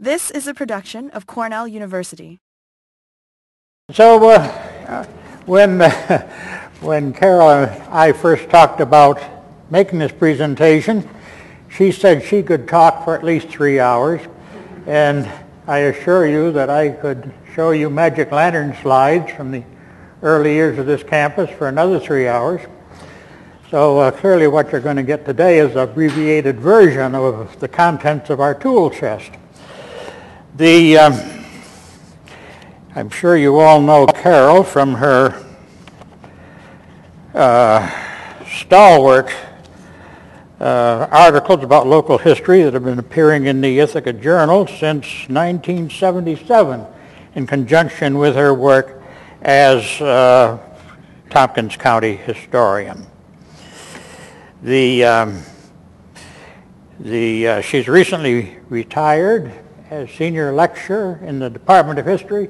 This is a production of Cornell University. So when Carol and I first talked about making this presentation, she said she could talk for at least 3 hours, and I assure you that I could show you magic lantern slides from the early years of this campus for another 3 hours. So clearly what you're going to get today is an abbreviated version of the contents of our tool chest. I'm sure you all know Carol from her stalwart articles about local history that have been appearing in the Ithaca Journal since 1977 in conjunction with her work as Tompkins County historian. She's recently retired as senior lecturer in the Department of History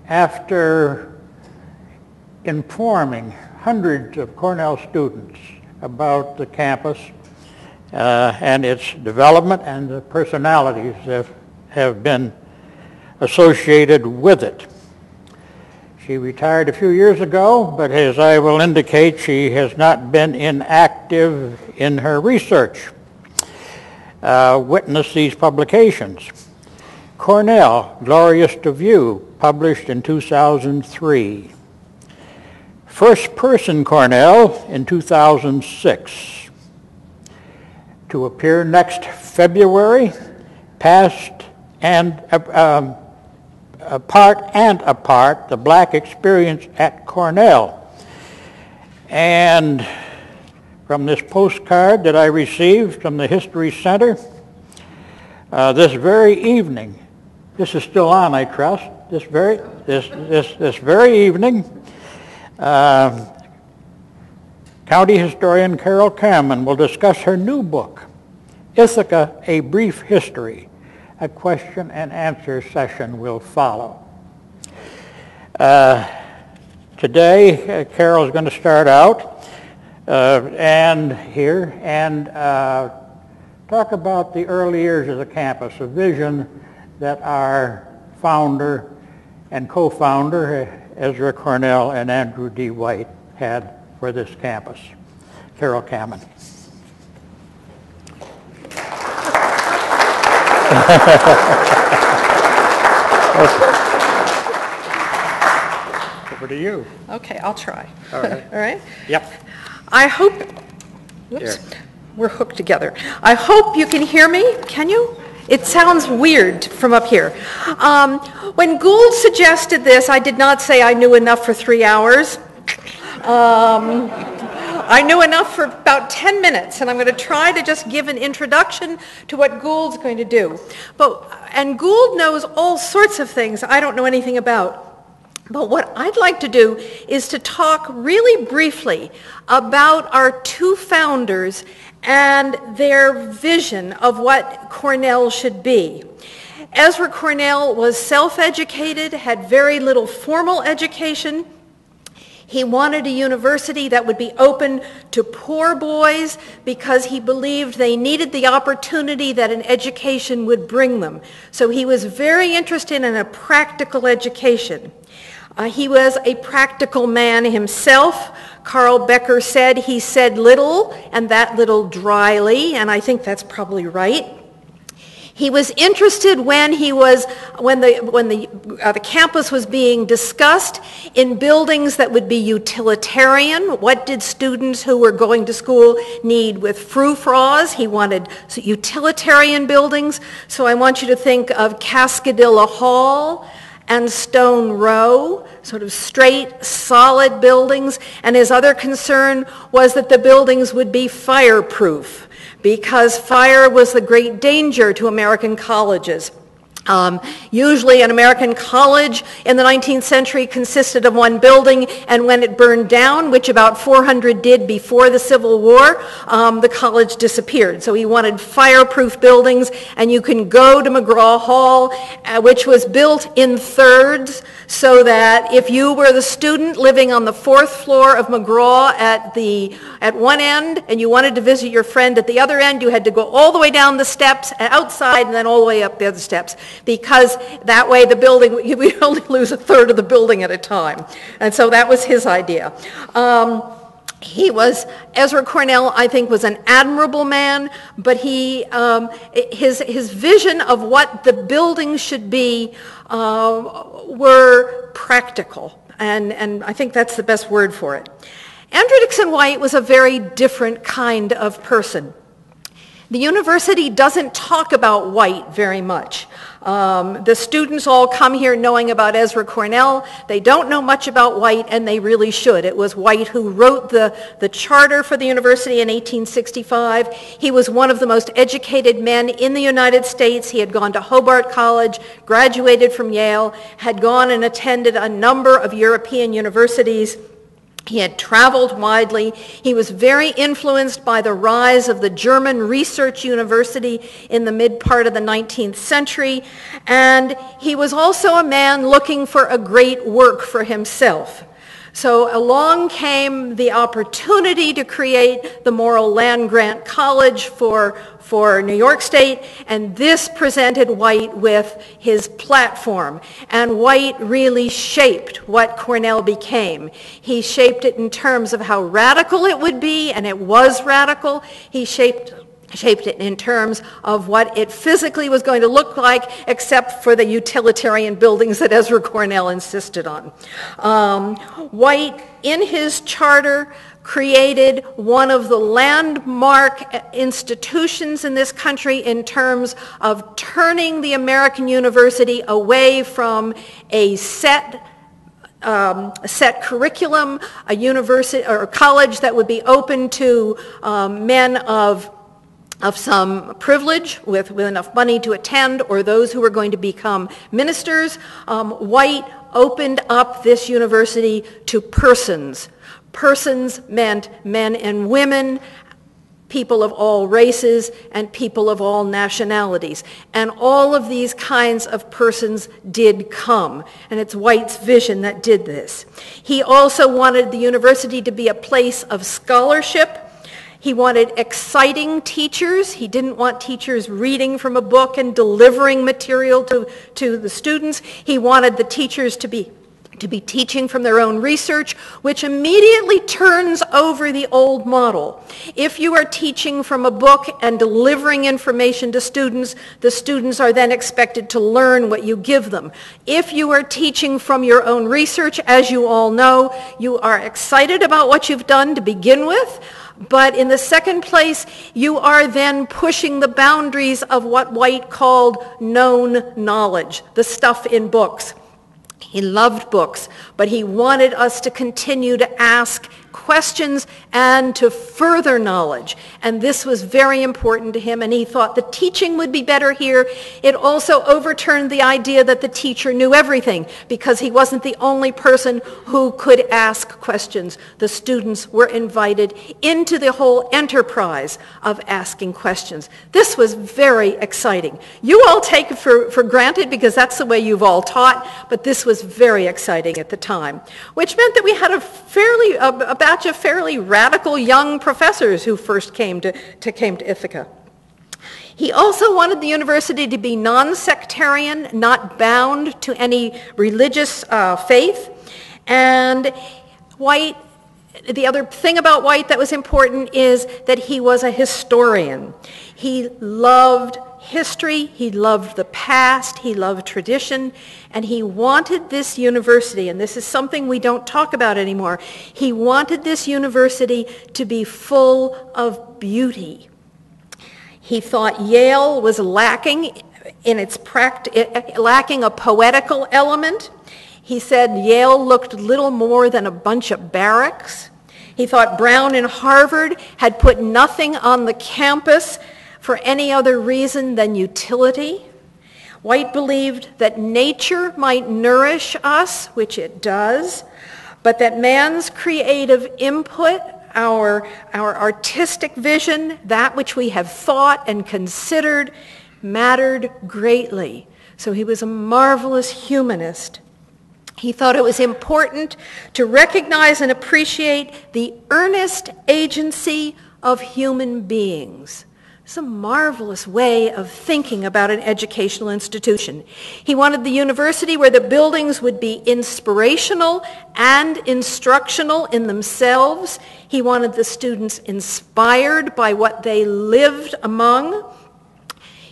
after informing hundreds of Cornell students about the campus and its development and the personalities that have been associated with it. She retired a few years ago, but as I will indicate, she has not been inactive in her research. Witness these publications. Cornell, Glorious to View, published in 2003. First Person Cornell in 2006. To appear next February, Past and Part and Apart, The Black Experience at Cornell. And from this postcard that I received from the History Center, this very evening, this is still on, I trust, this very evening, County Historian Carol Kammen will discuss her new book, Ithaca, A Brief History. A question and answer session will follow. Today, Carol is going to start out and talk about the early years of the campus, a vision that our founder and co-founder, Ezra Cornell and Andrew D. White, had for this campus. Carol Kammen. Over to you. Okay, I'll try. All right. All right? Yep. I hope, whoops, we're hooked together. I hope you can hear me. Can you? It sounds weird from up here. When Gould suggested this, I did not say I knew enough for 3 hours. I knew enough for about 10 minutes, and I'm going to try to just give an introduction to what Gould's going to do. And Gould knows all sorts of things I don't know anything about. But what I'd like to do is to talk really briefly about our two founders and their vision of what Cornell should be. Ezra Cornell was self-educated, had very little formal education. He wanted a university that would be open to poor boys because he believed they needed the opportunity that an education would bring them. So he was very interested in a practical education. He was a practical man himself. Carl Becker said he said little, and that little dryly, and I think that's probably right. He was interested when the campus was being discussed in buildings that would be utilitarian. What did students who were going to school need with frou-frous? He wanted utilitarian buildings. So I want you to think of Cascadilla Hall and Stone Row, sort of straight, solid buildings. And his other concern was that the buildings would be fireproof, because fire was the great danger to American colleges. Usually an American college in the 19th century consisted of one building, and when it burned down, which about 400 did before the Civil War, the college disappeared. So he wanted fireproof buildings, and you can go to McGraw Hall, which was built in thirds, so that if you were the student living on the 4th floor of McGraw at one end, and you wanted to visit your friend at the other end, you had to go all the way down the steps outside and then all the way up the other steps. because that way the building, we only lose a third of the building at a time. And so that was his idea. Ezra Cornell, I think, was an admirable man, but his vision of what the buildings should be were practical, and I think that's the best word for it. Andrew Dickson White was a very different kind of person. The university doesn't talk about White very much. The students all come here knowing about Ezra Cornell. They don't know much about White, and they really should. It was White who wrote the charter for the university in 1865. He was one of the most educated men in the United States. He had gone to Hobart College, graduated from Yale, had gone and attended a number of European universities. He had traveled widely. He was very influenced by the rise of the German research university in the mid part of the 19th century, and he was also a man looking for a great work for himself. So along came the opportunity to create the Morrill Land Grant College for New York State, and this presented White with his platform. And White really shaped what Cornell became. He shaped it in terms of how radical it would be, and it was radical. He shaped it in terms of what it physically was going to look like, except for the utilitarian buildings that Ezra Cornell insisted on. White, in his charter, created one of the landmark institutions in this country in terms of turning the American university away from a set curriculum, a university or a college that would be open to men of some privilege with enough money to attend, or those who were going to become ministers. White opened up this university to persons. Persons meant men and women, people of all races, and people of all nationalities. And all of these kinds of persons did come, and it's White's vision that did this. He also wanted the university to be a place of scholarship. He wanted exciting teachers. He didn't want teachers reading from a book and delivering material to the students. He wanted the teachers to be teaching from their own research, which immediately turns over the old model. If you are teaching from a book and delivering information to students, the students are then expected to learn what you give them. If you are teaching from your own research, as you all know, you are excited about what you've done to begin with, but in the second place, you are then pushing the boundaries of what White called known knowledge, the stuff in books. He loved books, but he wanted us to continue to ask questions and to further knowledge. And this was very important to him, and he thought the teaching would be better here. It also overturned the idea that the teacher knew everything, because he wasn't the only person who could ask questions. The students were invited into the whole enterprise of asking questions. This was very exciting. You all take it for granted because that's the way you've all taught, but this was very exciting at the time, which meant that we had a batch of fairly radical young professors who first came to Ithaca. He also wanted the university to be non-sectarian, not bound to any religious faith. And White, the other thing about White that was important is that he was a historian. He loved history, he loved the past, he loved tradition, and he wanted this university, and this is something we don't talk about anymore, he wanted this university to be full of beauty. He thought Yale was lacking lacking a poetical element. He said Yale looked little more than a bunch of barracks. He thought Brown and Harvard had put nothing on the campus for any other reason than utility. White believed that nature might nourish us, which it does, but that man's creative input, our artistic vision, that which we have thought and considered, mattered greatly. So he was a marvelous humanist. He thought it was important to recognize and appreciate the earnest agency of human beings. It's a marvelous way of thinking about an educational institution. He wanted the university where the buildings would be inspirational and instructional in themselves. He wanted the students inspired by what they lived among.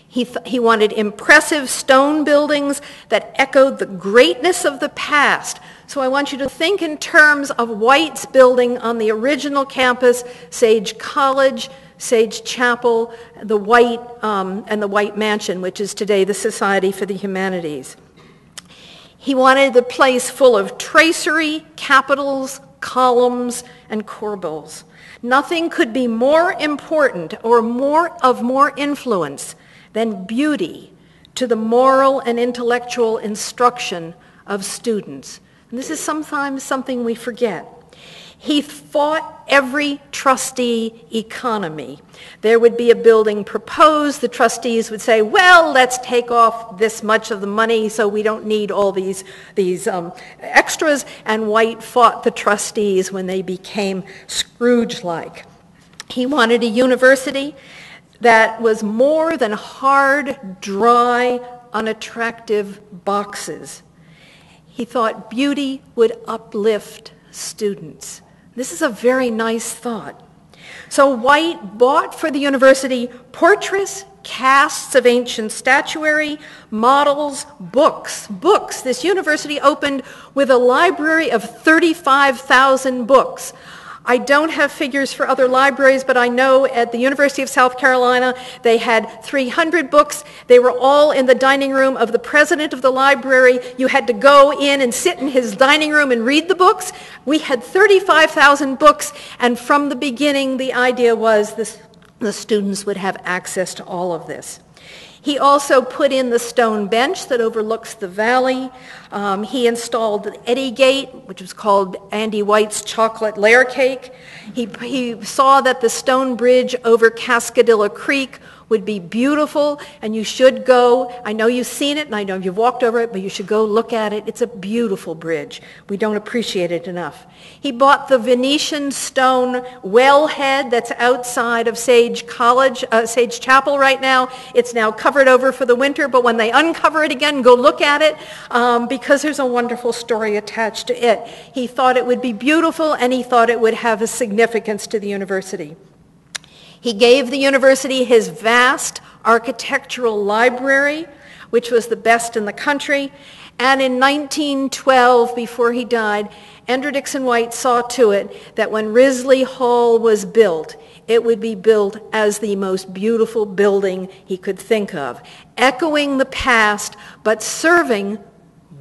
He wanted impressive stone buildings that echoed the greatness of the past. So I want you to think in terms of White's building on the original campus, Sage College, Sage Chapel, the White, and the White Mansion, which is today the Society for the Humanities. He wanted the place full of tracery, capitals, columns, and corbels. Nothing could be more important or more influence than beauty to the moral and intellectual instruction of students. And this is sometimes something we forget. He fought every trustee economy. There would be a building proposed. The trustees would say, well, let's take off this much of the money so we don't need all these extras. And White fought the trustees when they became Scrooge-like. He wanted a university that was more than hard, dry, unattractive boxes. He thought beauty would uplift students. This is a very nice thought. So White bought for the university portraits, casts of ancient statuary, models, books. This university opened with a library of 35,000 books. I don't have figures for other libraries, but I know at the University of South Carolina they had 300 books. They were all in the dining room of the president of the library. You had to go in and sit in his dining room and read the books. We had 35,000 books, and from the beginning the idea was the students would have access to all of this. He also put in the stone bench that overlooks the valley. He installed the Eddy Gate, which was called Andy White's chocolate layer cake. He saw that the stone bridge over Cascadilla Creek would be beautiful, and you should go. I know you've seen it, and I know you've walked over it, but you should go look at it. It's a beautiful bridge. We don't appreciate it enough. He bought the Venetian stone wellhead that's outside of Sage College, Sage Chapel right now. It's now covered over for the winter, but when they uncover it again, go look at it, because there's a wonderful story attached to it. He thought it would be beautiful, and he thought it would have a significance to the university. He gave the university his vast architectural library, which was the best in the country. And in 1912, before he died, Andrew Dixon White saw to it that when Risley Hall was built, it would be built as the most beautiful building he could think of, echoing the past, but serving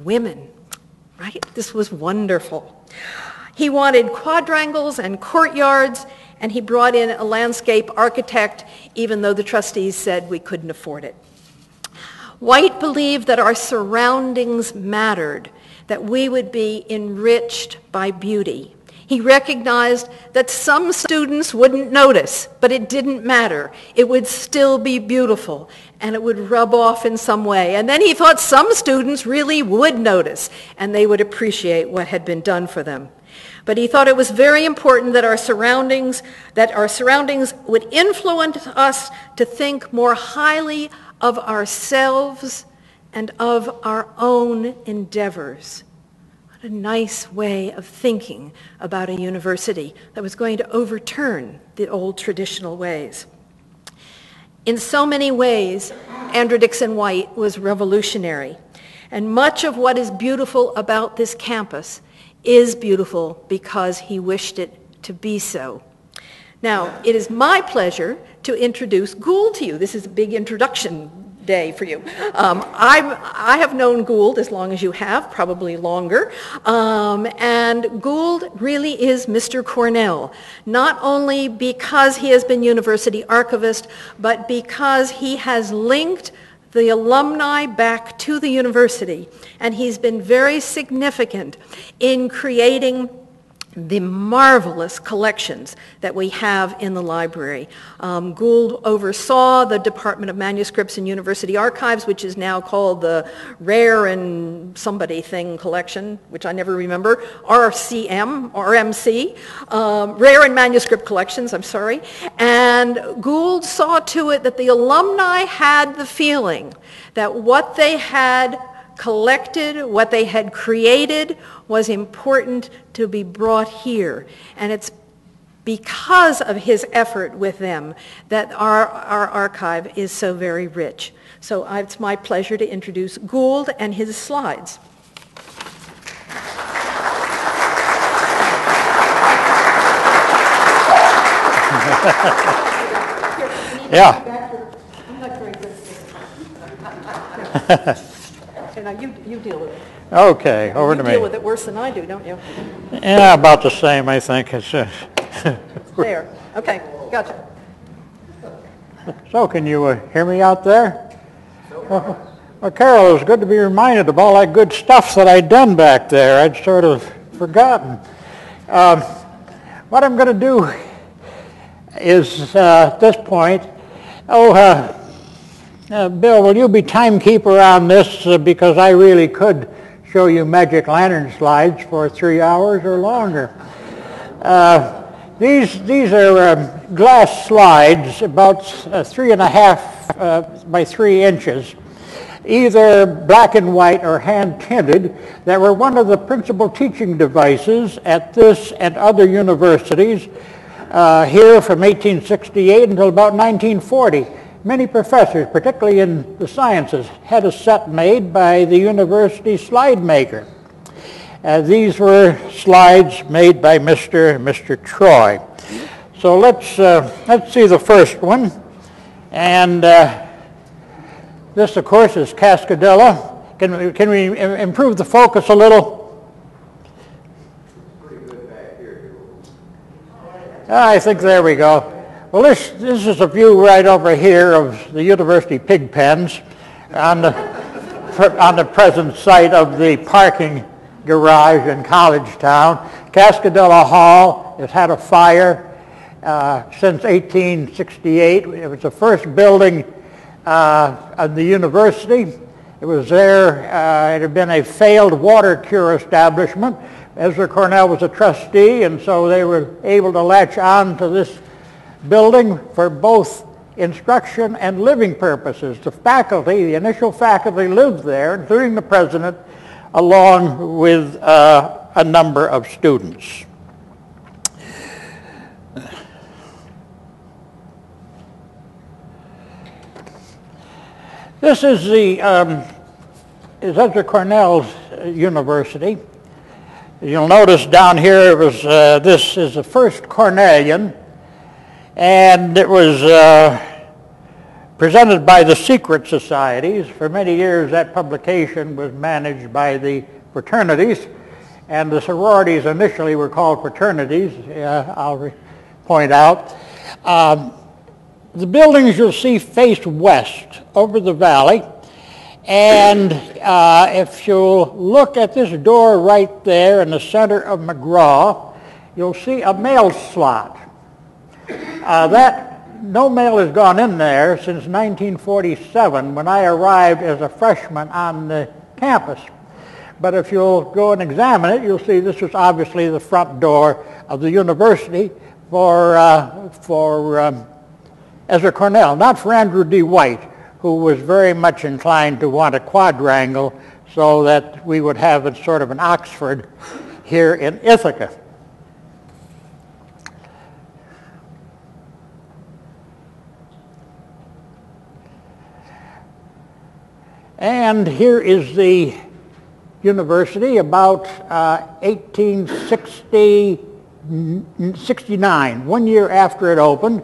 women, right? This was wonderful. He wanted quadrangles and courtyards, and he brought in a landscape architect, even though the trustees said we couldn't afford it. White believed that our surroundings mattered, that we would be enriched by beauty. He recognized that some students wouldn't notice, but it didn't matter. It would still be beautiful, and it would rub off in some way. And then he thought some students really would notice, and they would appreciate what had been done for them. But he thought it was very important that our surroundings would influence us to think more highly of ourselves and of our own endeavors. What a nice way of thinking about a university that was going to overturn the old traditional ways. In so many ways, Andrew Dixon White was revolutionary. And much of what is beautiful about this campus is beautiful because he wished it to be so. Now, it is my pleasure to introduce Gould to you. This is a big introduction day for you. I have known Gould as long as you have, probably longer, and Gould really is Mr. Cornell, not only because he has been university archivist, but because he has linked the alumni back to the university, and he's been very significant in creating the marvelous collections that we have in the library. Gould oversaw the Department of Manuscripts and University Archives, which is now called the Rare and Somebody Thing Collection, which I never remember, RMC, Rare and Manuscript Collections, I'm sorry. And Gould saw to it that the alumni had the feeling that what they had collected, what they had created, was important to be brought here. And it's because of his effort with them that our archive is so very rich. So it's my pleasure to introduce Gould and his slides. Yeah. I'm not very good. Now you deal with it. Okay, over to me. You deal with it worse than I do, don't you? Yeah, about the same, I think. It's There. Okay, gotcha. So, can you hear me out there? Well, Carol, it's good to be reminded of all that good stuff that I'd done back there. I'd sort of forgotten. What I'm going to do is, at this point, Bill, will you be timekeeper on this because I really could show you magic lantern slides for 3 hours or longer. These are glass slides about 3.5 by 3 inches, either black and white or hand tinted, that were one of the principal teaching devices at this and other universities here from 1868 until about 1940. Many professors, particularly in the sciences, had a set made by the university slide maker. These were slides made by Mr. Troy. So let's see the first one. And this, of course, is Cascadilla. Can we improve the focus a little? Pretty good back here. I think there we go. Well, this is a view right over here of the university pig pens on the present site of the parking garage in College Town. Cascadilla Hall has had a fire since 1868. It was the first building of the university. It was there, it had been a failed water cure establishment. Ezra Cornell was a trustee, and so they were able to latch on to this building for both instruction and living purposes. The faculty, the initial faculty, lived there, including the president, along with a number of students. This is Ezra Cornell's university. You'll notice down here this is the first Cornellian, and it was presented by the secret societies. For many years that publication was managed by the fraternities, and the sororities initially were called fraternities, I'll point out. The buildings you'll see face west over the valley, and if you'll look at this door right there in the center of McGraw, you'll see a mail slot. No mail has gone in there since 1947 when I arrived as a freshman on the campus. But if you'll go and examine it, you'll see this was obviously the front door of the university for Ezra Cornell, not for Andrew D. White, who was very much inclined to want a quadrangle so that we would have a sort of an Oxford here in Ithaca. And here is the university about 1869, 1 year after it opened,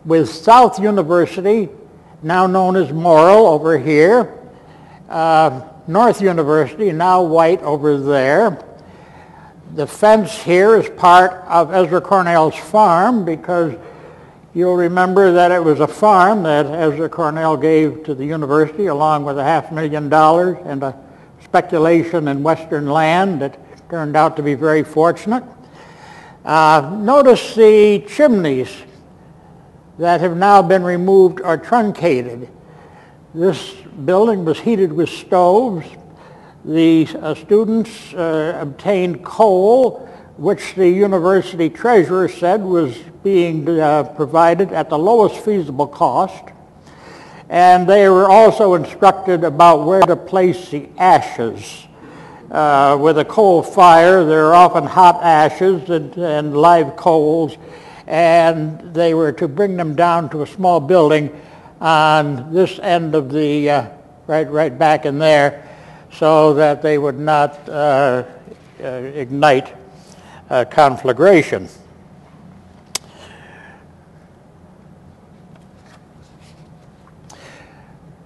with South University, now known as Morrill, over here, North University, now White, over there. The fence here is part of Ezra Cornell's farm, because you'll remember that it was a farm that Ezra Cornell gave to the university along with $500,000 and a speculation in western land that turned out to be very fortunate. Notice the chimneys that have now been removed or truncated. This building was heated with stoves. The students obtained coal, which the university treasurer said was being provided at the lowest feasible cost. And they were also instructed about where to place the ashes. With a coal fire, there are often hot ashes and live coals, and they were to bring them down to a small building on this end of the, right back in there, so that they would not ignite conflagration.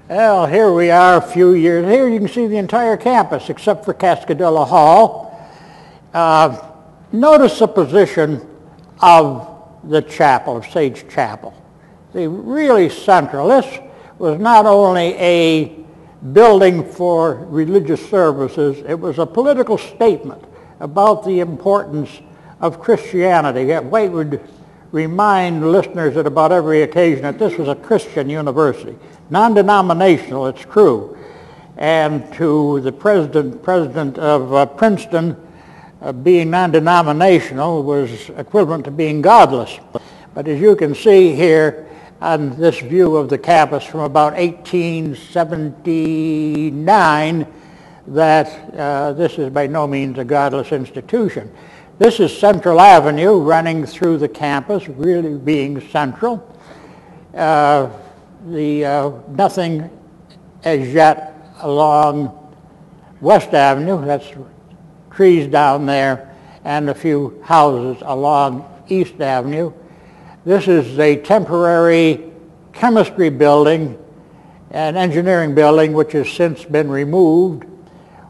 Well, here we are a few years. Here you can see the entire campus except for Cascadilla Hall. Notice the position of the chapel, of Sage Chapel. The really central. This was not only a building for religious services, it was a political statement about the importance of Christianity. White would remind listeners at about every occasion that this was a Christian university. Non-denominational, it's true. And to the president of Princeton, being non-denominational was equivalent to being godless. But as you can see here on this view of the campus from about 1879, that this is by no means a godless institution. This is Central Avenue running through the campus, really being central. Nothing as yet along West Avenue, that's trees down there, and a few houses along East Avenue. This is a temporary chemistry building, an engineering building which has since been removed.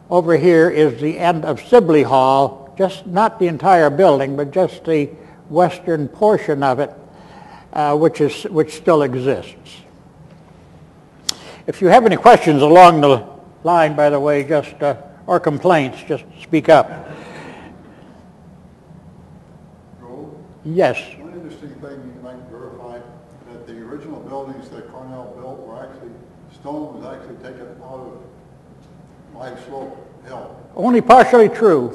Over here is the end of Risley Hall, just not the entire building, but just the western portion of it, which still exists. If you have any questions along the line, by the way, or complaints, just speak up. Gould? Yes. One interesting thing you might verify, that the original buildings that Cornell built were actually, stone was actually taken out of live slope hill. Only partially true.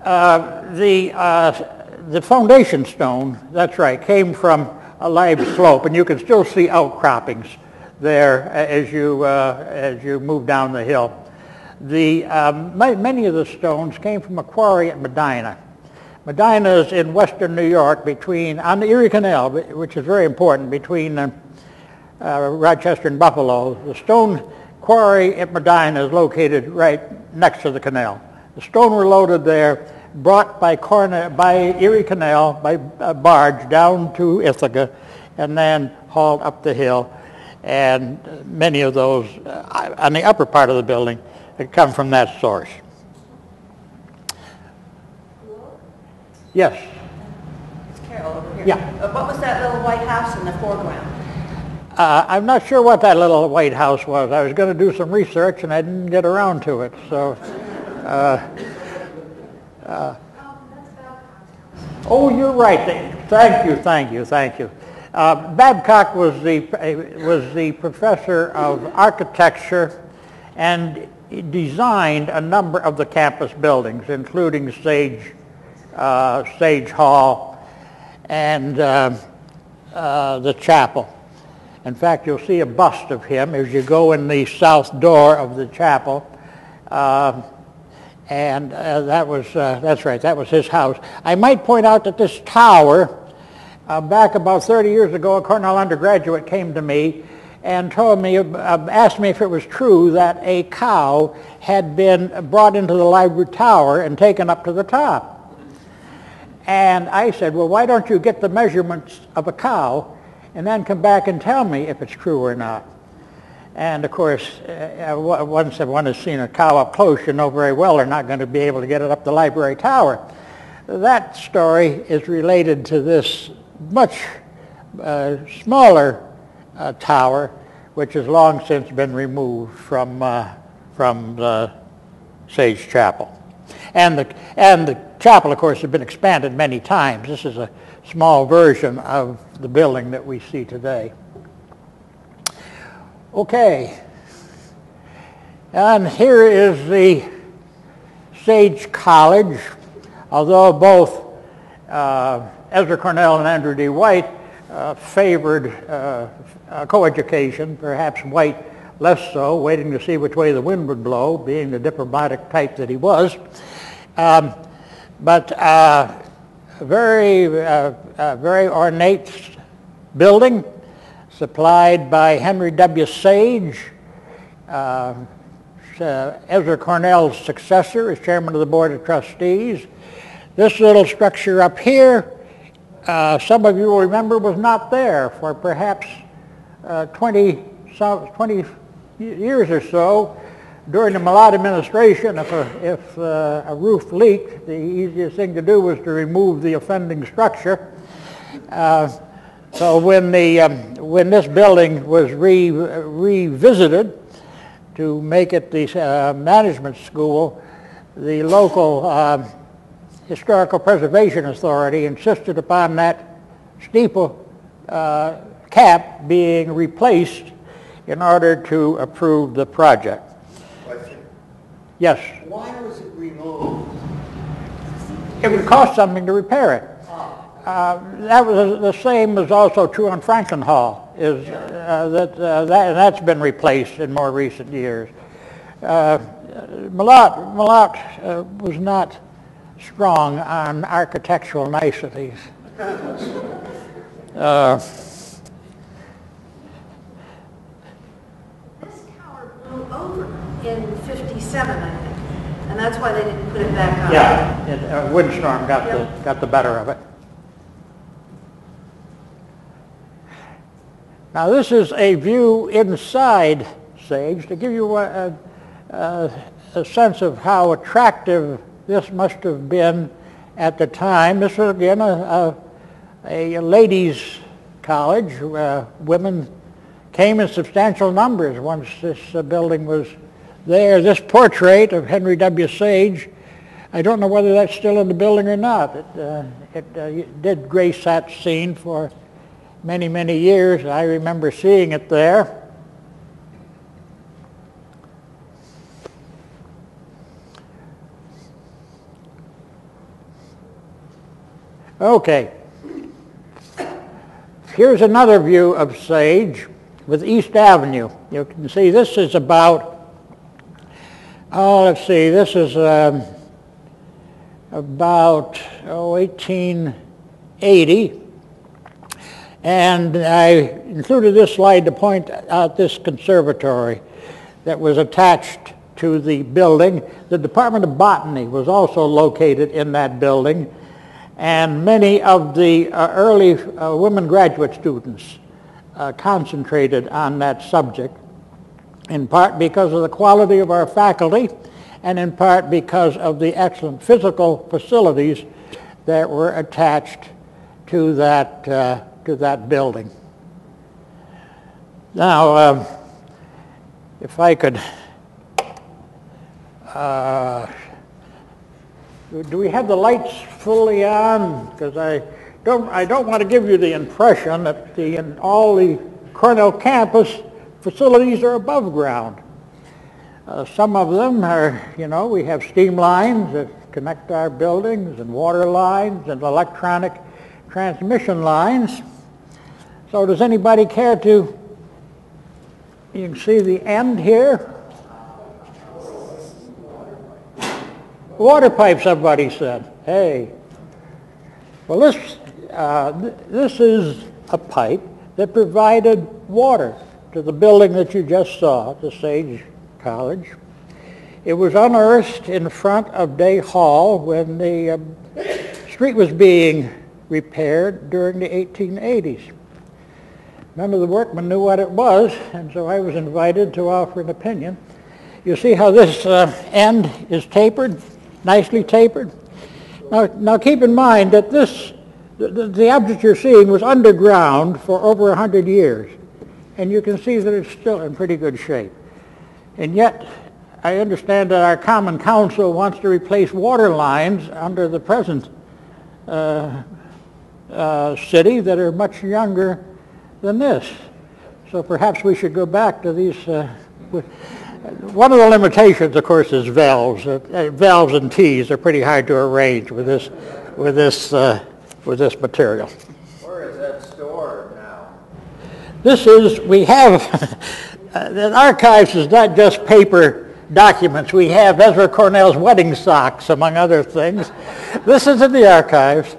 The foundation stone, that's right, came from a live slope, and you can still see outcroppings there as you move down the hill. Many of the stones came from a quarry at Medina. Medina is in western New York on the Erie Canal, which is very important, between Rochester and Buffalo. The stone quarry at Medina is located right next to the canal. The stone were loaded there, brought by Erie Canal, by barge down to Ithaca, and then hauled up the hill. And many of those on the upper part of the building had come from that source. Yes? It's Carol over here. Yeah. What was that little white house in the foreground? I'm not sure what that little white house was. I was going to do some research and I didn't get around to it. So, oh, you're right. Thank you. Babcock was the professor of architecture and designed a number of the campus buildings, including Sage Hall and the chapel. In fact, you'll see a bust of him as you go in the south door of the chapel, and that's right. That was his house. I might point out that this tower. Back about 30 years ago, a Cornell undergraduate came to me and asked me if it was true that a cow had been brought into the library tower and taken up to the top. And I said, well, why don't you get the measurements of a cow and then come back and tell me if it's true or not? And of course, once one has seen a cow up close, you know very well they're not going to be able to get it up the library tower. That story is related to this much smaller tower, which has long since been removed from the Sage Chapel. And the chapel, of course, has been expanded many times. This is a small version of the building that we see today. Okay. And here is the Sage College. Although both Ezra Cornell and Andrew D. White favored coeducation, perhaps White less so, waiting to see which way the wind would blow, being the diplomatic type that he was. But very ornate building, supplied by Henry W. Sage, Ezra Cornell's successor as chairman of the Board of Trustees. This little structure up here, some of you will remember, was not there for perhaps 20 years or so. During the Millard administration, if a roof leaked, the easiest thing to do was to remove the offending structure. So when this building was revisited to make it the management school, the local Historical Preservation Authority insisted upon that steeple cap being replaced in order to approve the project. Question. Yes? Why was it removed? It would cost something to repair it. That was the same is also true on Franklin Hall. That's been replaced in more recent years. Millard was not strong on architectural niceties. This tower blew over in 57, I think, and that's why they didn't put it back up. Yeah, a windstorm got the better of it. Now this is a view inside Sage to give you a sense of how attractive this must have been at the time. This was again a ladies' college. Women came in substantial numbers once this building was there. This portrait of Henry W. Sage, I don't know whether that's still in the building or not. It did grace that scene for many, many years. I remember seeing it there. Okay. Here's another view of Sage with East Avenue. You can see this is about, this is about 1880. And I included this slide to point out this conservatory that was attached to the building. The Department of Botany was also located in that building, and many of the early women graduate students concentrated on that subject, in part because of the quality of our faculty, and in part because of the excellent physical facilities that were attached to that building. Now, if I could, do we have the lights fully on? Because I don't want to give you the impression that all the Cornell campus facilities are above ground. Some of them are, we have steam lines that connect our buildings, and water lines, and electronic transmission lines. So does anybody care to, you can see the end here? Water pipe, somebody said. Hey. Well, this is a pipe that provided water to the building that you just saw, the Sage College. It was unearthed in front of Day Hall when the street was being repaired during the 1880s. None of the workmen knew what it was, and so I was invited to offer an opinion. You see how this end is tapered, nicely tapered? Now keep in mind that the object you're seeing was underground for over 100 years, and you can see that it's still in pretty good shape. And yet, I understand that our Common Council wants to replace water lines under the present city that are much younger than this. So perhaps we should go back to these. One of the limitations, of course, is valves. Valves and tees are pretty hard to arrange with this material. Where is that stored now? We have, the archives is not just paper documents. We have Ezra Cornell's wedding socks, among other things. This is in the archives.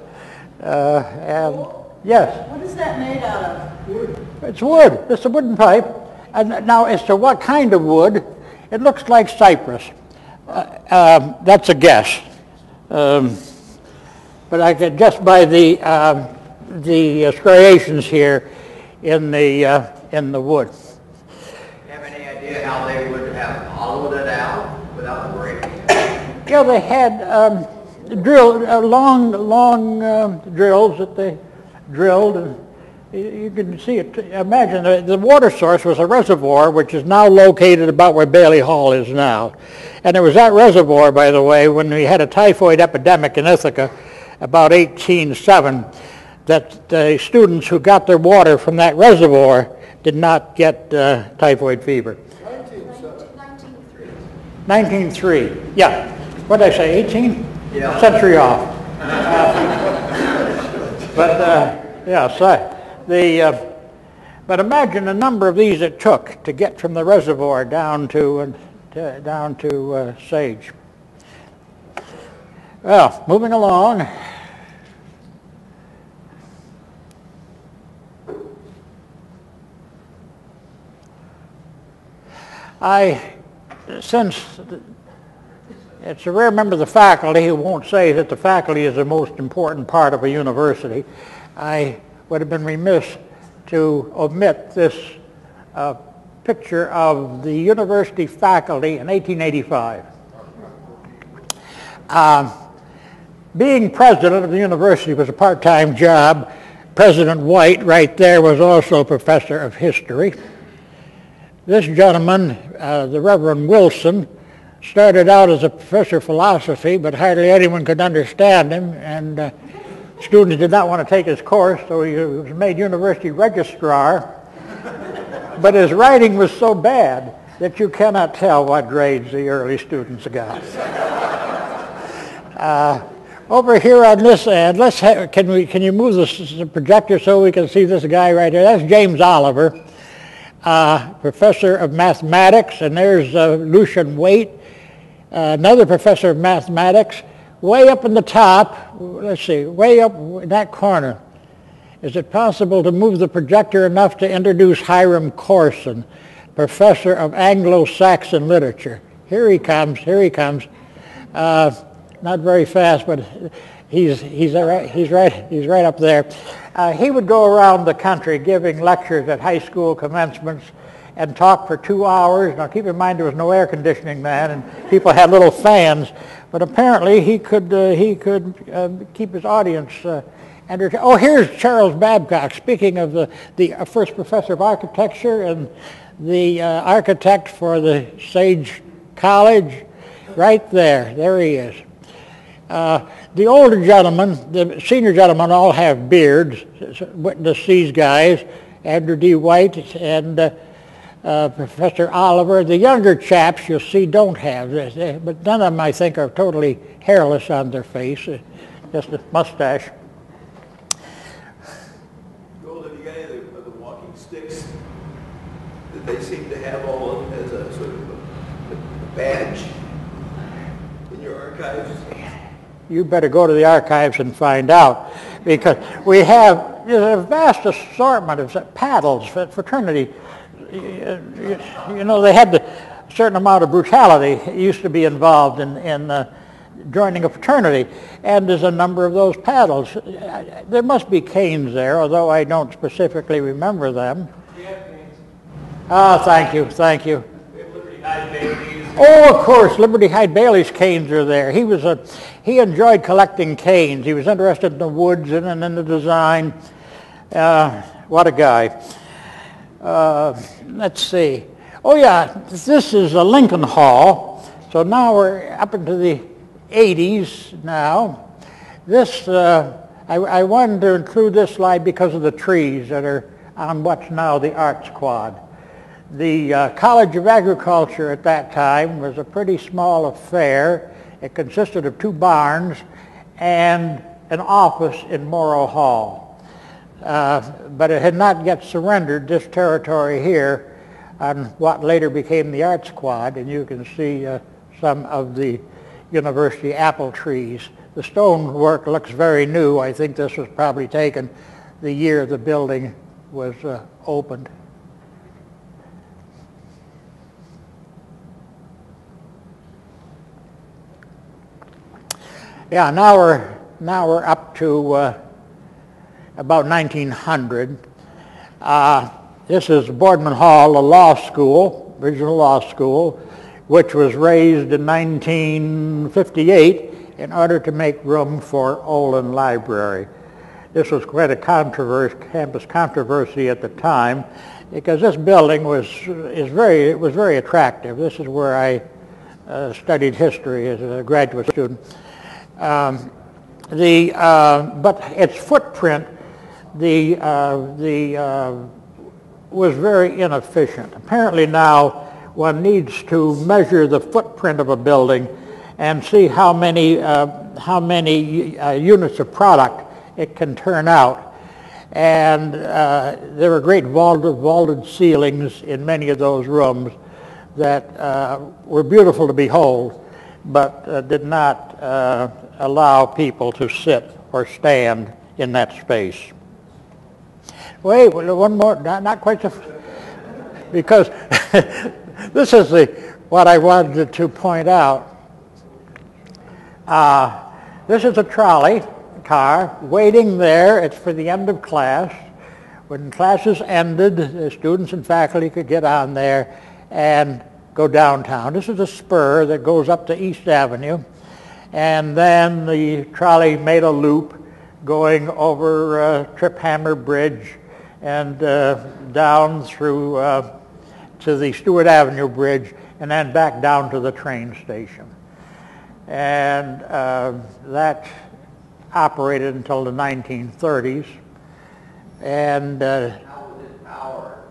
And yes. What is that made out of? Wood. It's wood. It's a wooden pipe. And now, as to what kind of wood, it looks like cypress. That's a guess. But I could just by the striations here in the wood. Do you have any idea how they would have hollowed it out without breaking it? Yeah, they had long drills that they drilled, and you can see it. Imagine the water source was a reservoir, which is now located about where Bailey Hall is now. And it was that reservoir, by the way, when we had a typhoid epidemic in Ithaca about 1807, that the students who got their water from that reservoir did not get typhoid fever. 1903. Yeah. What did I say, 18? Yeah. Century off. But imagine the number of these it took to get from the reservoir down to Sage. Well, moving along. Since it's a rare member of the faculty who won't say that the faculty is the most important part of a university, I would have been remiss to omit this picture of the university faculty in 1885. Being president of the university was a part-time job. President White, right there, was also a professor of history. This gentleman, the Reverend Wilson, started out as a professor of philosophy, but hardly anyone could understand him, and students did not want to take his course, so he was made university registrar. But his writing was so bad that you cannot tell what grades the early students got. Over here on this end, can you move the projector so we can see this guy right here? That's James Oliver, professor of mathematics, and there's Lucian Waite, another professor of mathematics. Way up in the top, let's see, way up in that corner, is it possible to move the projector enough to introduce Hiram Corson, professor of Anglo-Saxon literature? Here he comes. Not very fast, but he's right up there. He would go around the country giving lectures at high school commencements and talk for 2 hours. Now keep in mind there was no air conditioning then, and people had little fans, but apparently he could keep his audience entertained. Oh, here's Charles Babcock, speaking of the first professor of architecture and the architect for the Sage College. Right there he is. The older gentlemen, the senior gentlemen, all have beards. Witness these guys, Andrew D. White and Professor Oliver. The younger chaps, you'll see, don't have this, but none of them, I think, are totally hairless on their face, just a mustache. Gould, have you got any of the walking sticks that they seem to have all as a sort of a badge in your archives? You better go to the archives and find out, because we have a vast assortment of paddles for fraternity. You know, they had a certain amount of brutality used to be involved in joining a fraternity, and there's a number of those paddles. There must be canes there, although I don't specifically remember them. We have canes. Ah, thank you. We have Liberty Hyde Bailey's. Oh, of course, Liberty Hyde Bailey's canes are there. He enjoyed collecting canes. He was interested in the woods and in the design. What a guy. Let's see. Oh yeah, this is a Lincoln Hall. So now we're up into the 80s now. This, I wanted to include this slide because of the trees that are on what's now the Arts Quad. The College of Agriculture at that time was a pretty small affair. It consisted of 2 barns and an office in Morrow Hall. But it had not yet surrendered this territory here on what later became the Arts Quad, and you can see some of the university apple trees. The stonework looks very new. I think this was probably taken the year the building was opened. Yeah, now we're up to about 1900. This is Boardman Hall, a law school, original law school, which was raised in 1958 in order to make room for Olin Library. This was quite a campus controversy at the time, because this building was very attractive. This is where I studied history as a graduate student. But its footprint was very inefficient. Apparently now one needs to measure the footprint of a building and see how many units of product it can turn out. And there were great vaulted ceilings in many of those rooms that were beautiful to behold, but did not allow people to sit or stand in that space. Wait, one more, not quite so, because this is what I wanted to point out. This is a trolley car waiting there. It's for the end of class. When classes ended, the students and faculty could get on there and go downtown. This is a spur that goes up to East Avenue, and then the trolley made a loop going over Trip Hammer Bridge and down through to the Stewart Avenue Bridge, and then back down to the train station. And that operated until the 1930s. And How was it powered?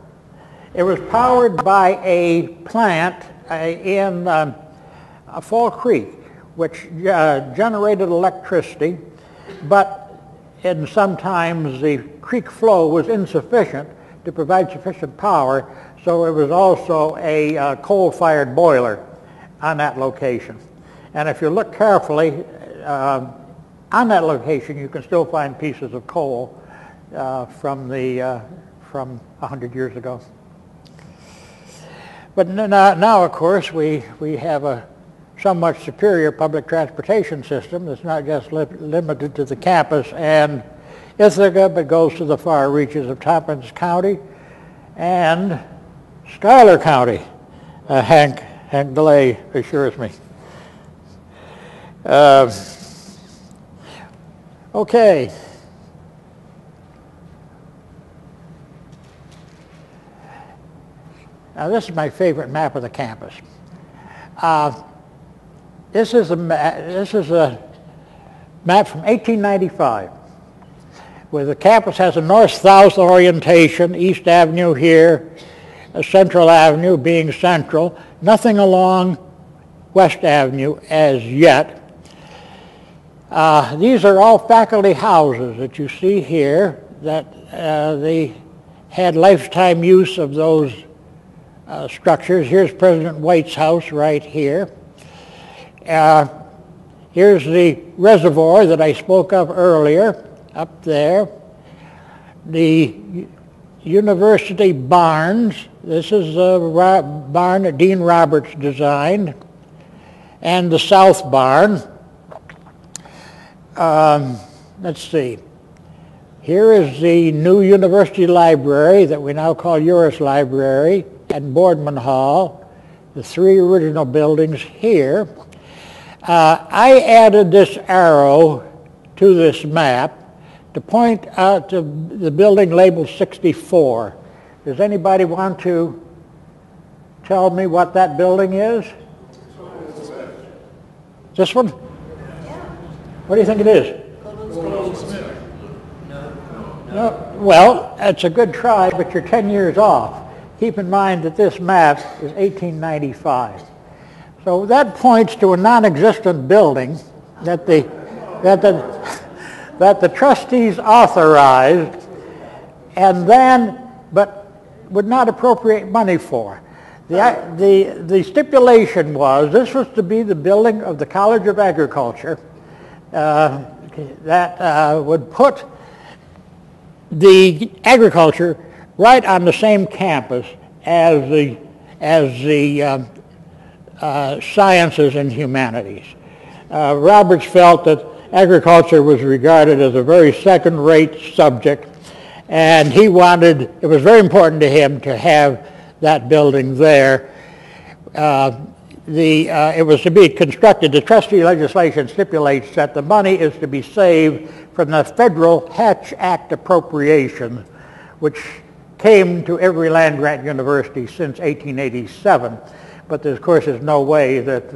it was powered by a plant in Fall Creek, which generated electricity, but sometimes the creek flow was insufficient to provide sufficient power, so it was also a coal-fired boiler on that location. And if you look carefully, on that location you can still find pieces of coal from 100 years ago. But now of course, we have a somewhat superior public transportation system that's not just limited to the campus and Ithaca, but goes to the far reaches of Tompkins County and Schuyler County, Hank DeLay assures me. Okay. Now this is my favorite map of the campus. This is a map from 1895, where the campus has a north-south orientation, East Avenue here, Central Avenue being central, nothing along West Avenue as yet. These are all faculty houses that you see here that they had lifetime use of those structures. Here's President White's house right here. Here's the reservoir that I spoke of earlier, up there. The university barns. This is a barn that Dean Roberts designed, and the south barn. Let's see. Here is the new university library that we now call Uris Library, and Boardman Hall, the 3 original buildings here. I added this arrow to this map to point out to the building labeled 64. Does anybody want to tell me what that building is? This one? What do you think it is? No, well, it's a good try, but you're 10 years off. Keep in mind that this map is 1895. So that points to a non-existent building that the trustees authorized and then, but would not appropriate money for. The stipulation was this was to be the building of the College of Agriculture that would put the agriculture right on the same campus as the sciences and humanities. Roberts felt that agriculture was regarded as a very second-rate subject, and it was very important to him to have that building there. It was to be constructed, the trustee legislation stipulates that the money is to be saved from the federal Hatch Act appropriation, which came to every land-grant university since 1887. But there, of course, is no way that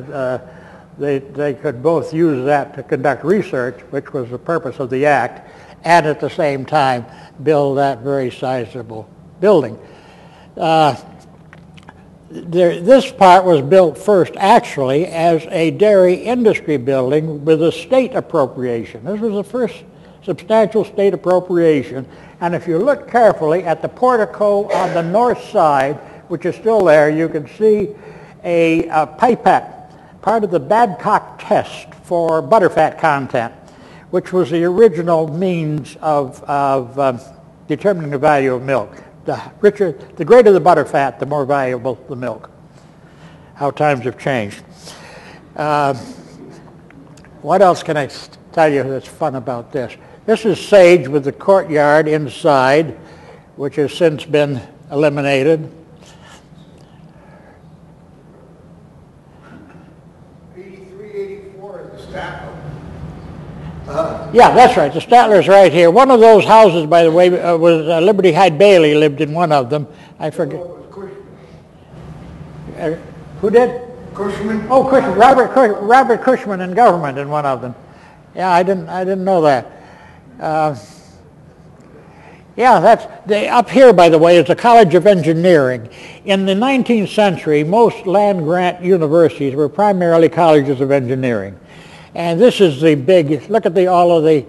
they could both use that to conduct research, which was the purpose of the act, and at the same time build that very sizable building. This part was built first actually as a dairy industry building with a state appropriation. This was the first substantial state appropriation, and if you look carefully at the portico on the north side, which is still there, you can see a pipette, part of the Babcock test for butterfat content, which was the original means of determining the value of milk. The greater the butterfat, the more valuable the milk. How times have changed. What else can I tell you that's fun about this? This is Sage with the courtyard inside, which has since been eliminated. 83, 84 is the Statler. Yeah, that's right. The Statler's right here. One of those houses, by the way, was Liberty Hyde Bailey lived in one of them. I forget. Who did? Cushman. Oh, Cushman. Robert Cushman in government in one of them. Yeah, I didn't know that. Yeah, up here, by the way, is the College of Engineering. In the 19th century, most land-grant universities were primarily colleges of engineering. And this is the big, look at all of the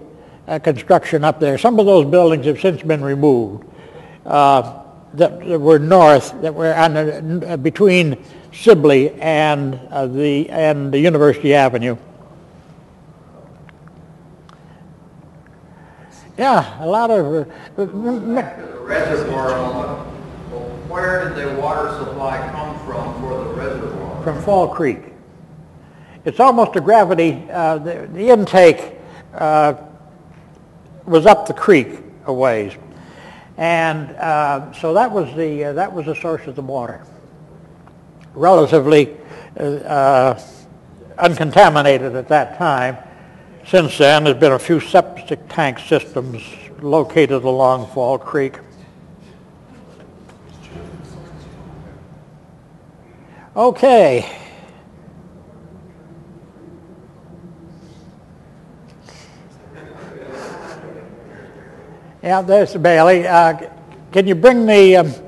construction up there. Some of those buildings have since been removed that were north, that were on between Sibley and the University Avenue. Yeah, a lot of... The reservoir, where did the water supply come from for the reservoir? From Fall Creek. It's almost a gravity, the intake was up the creek a ways. And so that was the source of the water. Relatively uncontaminated at that time. Since then, there's been a few septic tank systems located along Fall Creek. Okay. Yeah, there's the Bailey. Can you bring the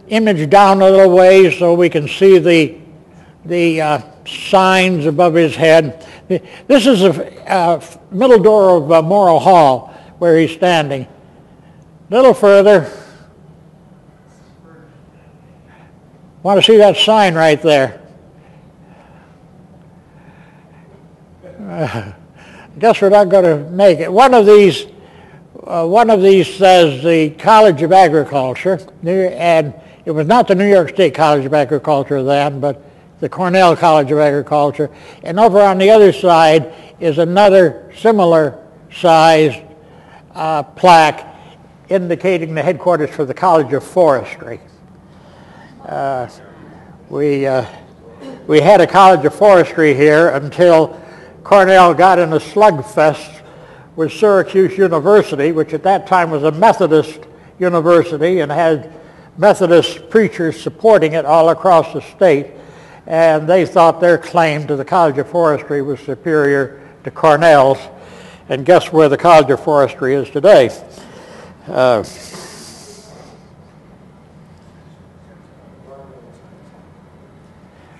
image down a little ways so we can see the signs above his head? This is the middle door of Morrill Hall where he's standing. A little further. Want to see that sign right there? Guess we're not going to make it. One of these says the College of Agriculture, and it was not the New York State College of Agriculture then, but the Cornell College of Agriculture. And over on the other side is another similar sized plaque indicating the headquarters for the College of Forestry. We had a College of Forestry here until Cornell got in a slugfest with Syracuse University, which at that time was a Methodist university and had Methodist preachers supporting it all across the state, and they thought their claim to the College of Forestry was superior to Cornell's. And guess where the College of Forestry is today?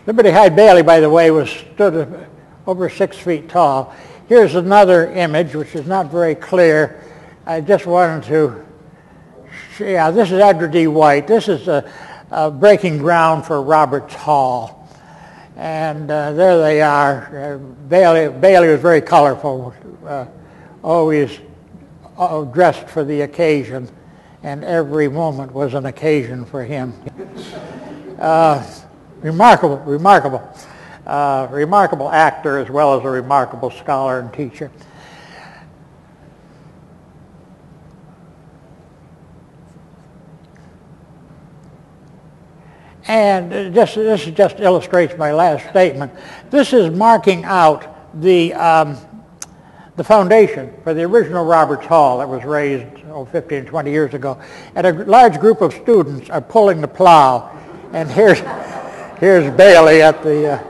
Liberty Hyde Bailey, by the way, stood over 6 feet tall. Here's another image, which is not very clear. I just wanted to, yeah, this is Edgar D. White. This is a breaking ground for Roberts Hall. And there they are. Bailey was very colorful, always dressed for the occasion, and every moment was an occasion for him. Remarkable actor as well as a remarkable scholar and teacher. And this just illustrates my last statement. This is marking out the foundation for the original Roberts Hall that was raised 15, 20 years ago. And a large group of students are pulling the plow. And here's Bailey at the,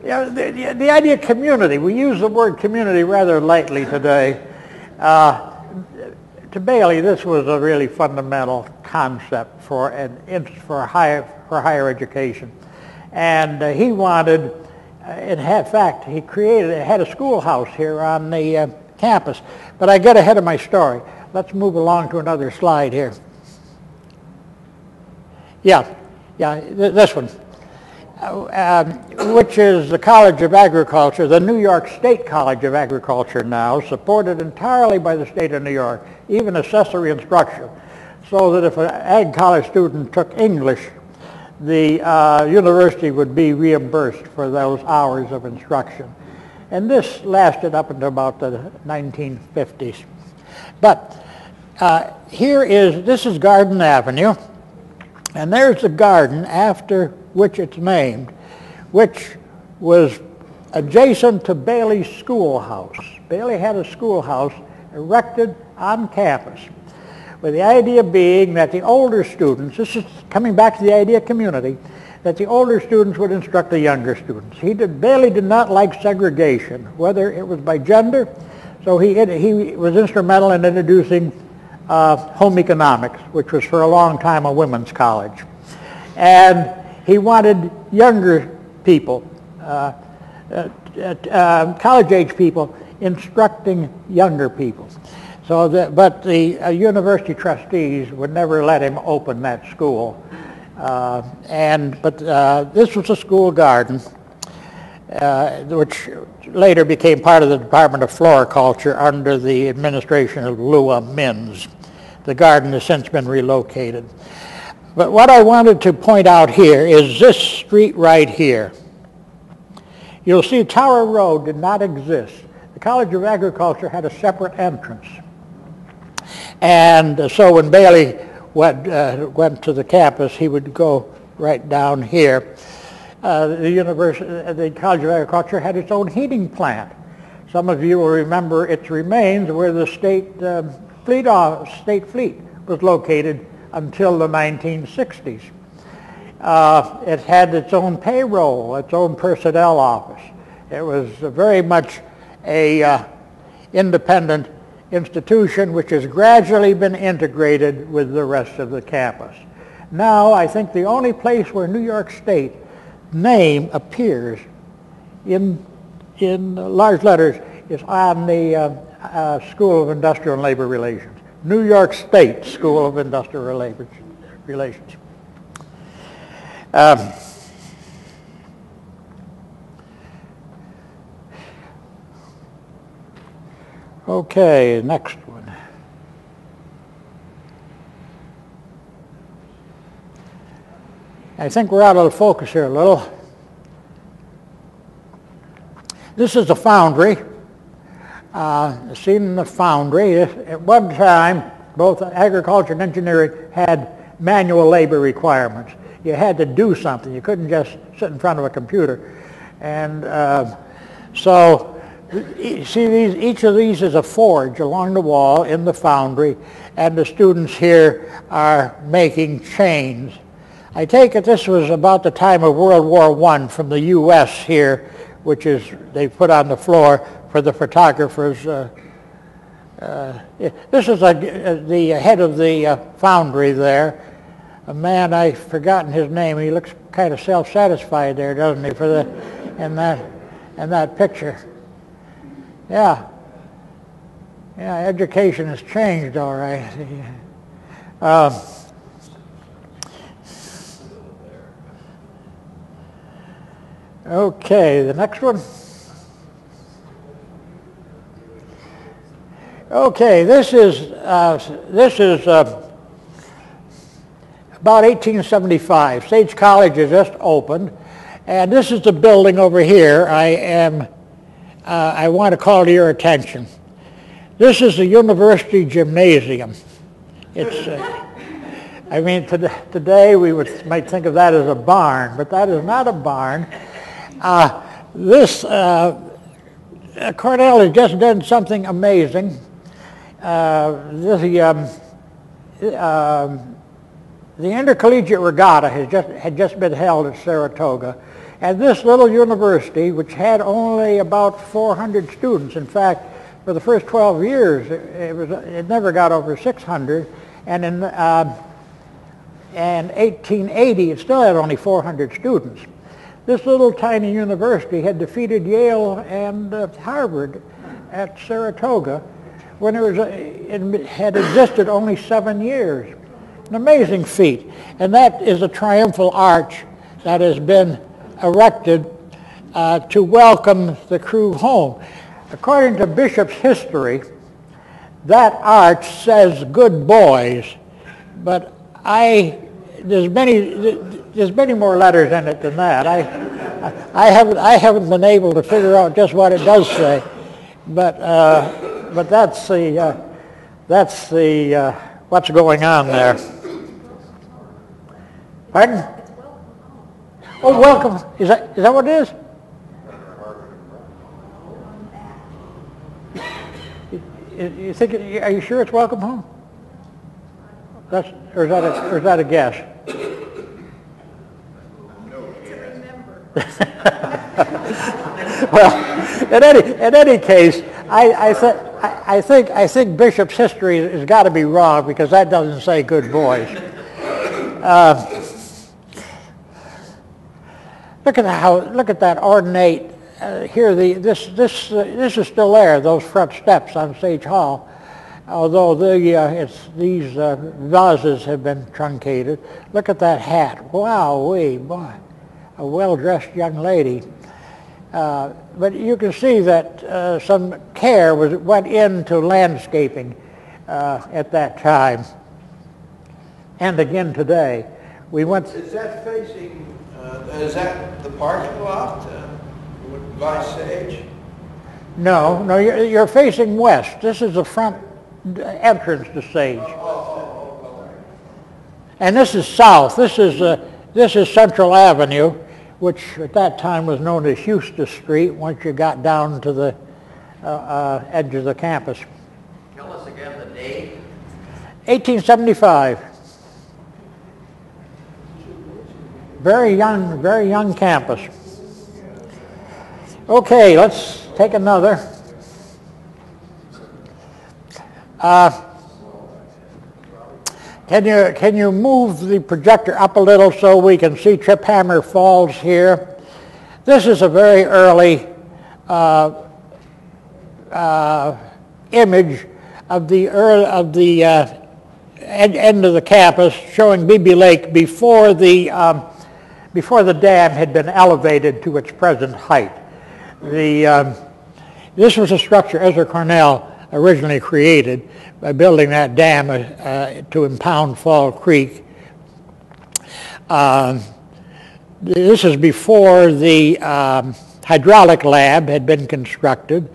the idea of community. We use the word community rather lightly today. To Bailey, this was a really fundamental concept for higher education. And he wanted, in fact, he had a schoolhouse here on the campus. But I get ahead of my story. Let's move along to another slide here. Yeah, this one, which is the College of Agriculture, the New York State College of Agriculture now, supported entirely by the state of New York, even accessory instruction, so that if an ag college student took English, the university would be reimbursed for those hours of instruction. And this lasted up until about the 1950s. But this is Garden Avenue. And there's the garden after which it's named, which was adjacent to Bailey's schoolhouse. Bailey had a schoolhouse erected on campus, with the idea being that the older students, this is coming back to the idea of community, that the older students would instruct the younger students. Bailey did not like segregation, whether it was by gender, so he was instrumental in introducing home economics, which was for a long time a women's college. And he wanted younger people, college-age people, instructing younger people. But the university trustees would never let him open that school. But this was a school garden, which later became part of the Department of Floriculture under the administration of Lua Minns. The garden has since been relocated. But what I wanted to point out here is this street right here. You'll see Tower Road did not exist. The College of Agriculture had a separate entrance. And so when Bailey went to the campus, he would go right down here. The College of Agriculture had its own heating plant. Some of you will remember its remains where the state fleet was located until the 1960s. It had its own payroll, its own personnel office. It was very much a independent institution which has gradually been integrated with the rest of the campus. Now I think the only place where New York State name appears in large letters is on the School of Industrial and Labor Relations. New York State School of Industrial Relations. Okay, next one. I think we're out of focus here a little. This is the Foundry. Seen in the Foundry. At one time, both agriculture and engineering had manual labor requirements. You had to do something. You couldn't just sit in front of a computer. And so See, each of these is a forge along the wall in the foundry, and the students here are making chains. I take it this was about the time of World War I from the U.S. here, which is they put on the floor for the photographers. This is the head of the foundry there, a man, I've forgotten his name. He looks kind of self-satisfied there, doesn't he, in that picture. Yeah. Yeah, education has changed, all right. Okay, the next one. Okay, this is about 1875. Sage College has just opened, and this is the building over here. I want to call to your attention. This is the University Gymnasium. It's, I mean, today we might think of that as a barn, but that is not a barn. Cornell has just done something amazing. The Intercollegiate Regatta had just been held at Saratoga, and this little university, which had only about 400 students, in fact, for the first 12 years, it never got over 600, and in 1880, it still had only 400 students. This little tiny university had defeated Yale and Harvard at Saratoga when it had existed only 7 years. An amazing feat. And that is a triumphal arch that has been erected to welcome the crew home. According to Bishop's history, that arch says "good boys," but there's many more letters in it than that. I haven't been able to figure out just what it does say, but that's the what's going on there. Pardon? Oh, welcome. Is that what it is? You think? Are you sure it's welcome home? Or is that a guess? Well, in any case, I think Bishop's history has got to be wrong, because that doesn't say "good boys." Look at that ornate. Here, this is still there. Those front steps on Sage Hall, although these vases have been truncated. Look at that hat. Wow-wee, boy, a well-dressed young lady. But you can see that some care went into landscaping at that time, and again today. Is that facing? Is that the parking lot by Sage? No, you're facing west. This is the front entrance to Sage, and this is south. This is Central Avenue, which at that time was known as Houston Street once you got down to the edge of the campus. Tell us again the date. 1875. Very young campus. Okay, let's take another. Can you move the projector up a little so we can see Trip Hammer Falls here? This is a very early image of the end of the campus, showing Beebe Lake before the dam had been elevated to its present height. This was a structure Ezra Cornell originally created by building that dam to impound Fall Creek. This is before the hydraulic lab had been constructed.